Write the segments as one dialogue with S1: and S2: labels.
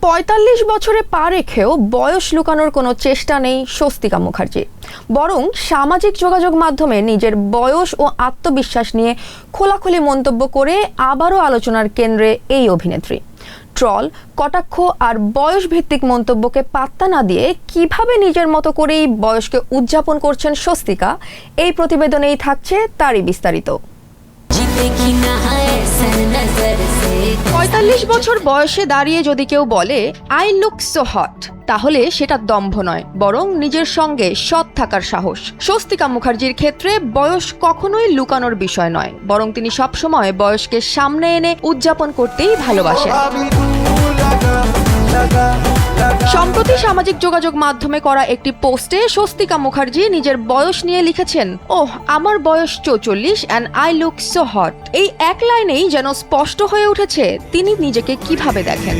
S1: ৪৫ বছরে পা রেখেও বয়স লুকানোর কোনো চেষ্টা নেই স্বস্তিকা মুখার্জি। বরং সামাজিক যোগাযোগ মাধ্যমে নিজের বয়স ও আত্মবিশ্বাস নিয়ে খোলাখুলি মন্তব্য করে আবারও আলোচনার কেন্দ্রে এই অভিনেত্রী। ট্রল, কটাক্ষ আর বয়স ভিত্তিক মন্তব্যকে পাত্তা না দিয়ে কিভাবে নিজের মতো করেই বয়সকে উদযাপন করছেন স্বস্তিকা, এই প্রতিবেদনেই থাকছে তারই বিস্তারিত। ৪৫ বছর বয়সে দাঁড়িয়ে যদি কেউ বলে আই লুক সো হট, তাহলে সেটা দম্ভ নয়, বরং নিজের সঙ্গে সৎ থাকার সাহস। স্বস্তিকা মুখার্জির ক্ষেত্রে বয়স কখনোই লুকানোর বিষয় নয়, বরং তিনি সবসময় বয়সকে সামনে এনে উদযাপন করতেই ভালোবাসেন। সম্প্রতি সামাজিক যোগাযোগ মাধ্যমে করা একটি পোস্টে স্বস্তিকা মুখার্জি নিজের বয়স নিয়ে লিখেছেন, ওহ আমার বয়স ৪৪ and I look so hot. এই এক লাইনেই যেন স্পষ্ট হয়ে উঠেছে তিনি নিজেকে কিভাবে দেখেন।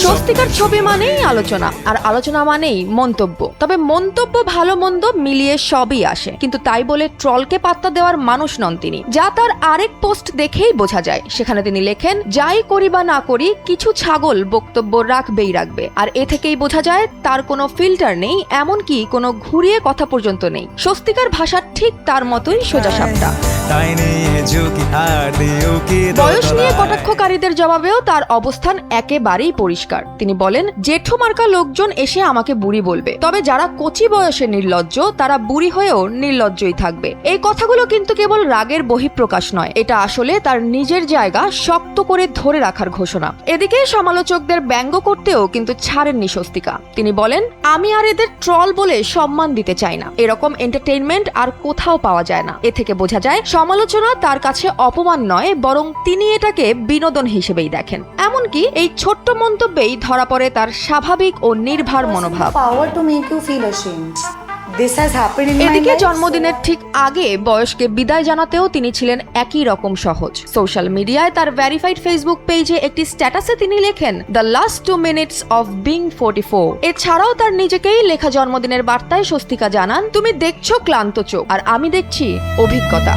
S1: স্বস্তিকার ছবি মানেই আলোচনা, আর আলোচনা মানেই মন্তব্য। তবে মন্তব্য ভালো মন্দ মিলিয়ে সবই আসে, কিন্তু তাই বলে ট্রলকে পাত্তা দেওয়ার মানুষ নন তিনি, যা তার আরেক পোস্ট দেখেই বোঝা যায়। সেখানে তিনি লেখেন, যাই করি বা না করি কিছু ছাগল বক্তব্য রাখবেই রাখবে, আর এ থেকেই বোঝা যায় তার কোনো ফিল্টার নেই, এমনকি কোনো ঘুরিয়ে কথা পর্যন্ত নেই। স্বস্তিকার ভাষা ঠিক তার মতোই সোজাসাপটা। বয়স নিয়ে কটাক্ষকারীদের জবাবেও তার অবস্থান একেবারেই পরিষ্কার। তিনি বলেন, জেঠু মার্কা লোকজন এসে আমাকে বুড়ি বলবে, তবে যারা কচি বয়সে নির্লজ্জ তারা বুড়ি হয়েও নির্লজ্জই থাকবে। এই কথাগুলো কিন্তু কেবল রাগের বহিঃপ্রকাশ নয়, এটা আসলে তার নিজের জায়গা শক্ত করে ধরে রাখার ঘোষণা। এদিকে সমালোচকদের ব্যঙ্গ করতেও কিন্তু ছাড়েননি স্বস্তিকা। তিনি বলেন, আমি আর এদের ট্রল বলে সম্মান দিতে চাই না, এরকম এন্টারটেইনমেন্ট আর কোথাও পাওয়া যায় না। এ থেকে বোঝা যায় সমালোচনা তার কাছে অপমান নয়, বরং তিনি এটাকে বিনোদন হিসেবেই দেখেন। এমনকি এই ছোট্ট মন্তব্যেই ধরা পড়ে তার স্বাভাবিক ও নির্ভর মনোভাব। এদিকে জন্মদিনের ঠিক আগে বয়সকে বিদায় জানাতেও তিনি ছিলেন একই রকম সহজ। সোশ্যাল মিডিয়ায় তার ভেরিফাইড ফেসবুক পেজে একটি স্ট্যাটাসে তিনি লেখেন, the last 2 minutes of being 44। এছাড়াও তার নিজেকেই লেখা জন্মদিনের বার্তায় স্বস্তিকা জানান, তুমি দেখছো ক্লান্ত চোখ আর আমি দেখছি অভিজ্ঞতা।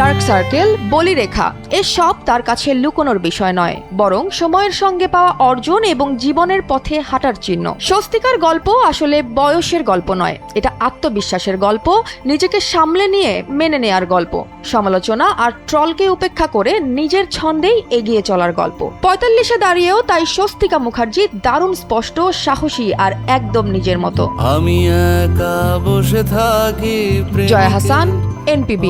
S1: ডার্ক সার্কেল, বলিরেখা, এসব তার কাছে লুকোনোর বিষয় নয়, বরং সময়ের সঙ্গে পাওয়া অর্জন এবং জীবনের পথে হাঁটার চিহ্ন। স্বস্তিকার গল্প আসলে বয়সের গল্প নয়, এটা আত্মবিশ্বাসের গল্প, নিজেকে সামলে নিয়ে মেনে নেয়ার গল্প, সমালোচনা আর ট্রলকে উপেক্ষা করে নিজের ছন্দেই এগিয়ে চলার গল্প। ৪৫-এ দাঁড়িয়েও তাই স্বস্তিকা মুখার্জি দারুণ স্পষ্ট, সাহসী আর একদম নিজের মতো।
S2: আমি একা বসে থাকি।
S1: জয়া হাসান, NPB।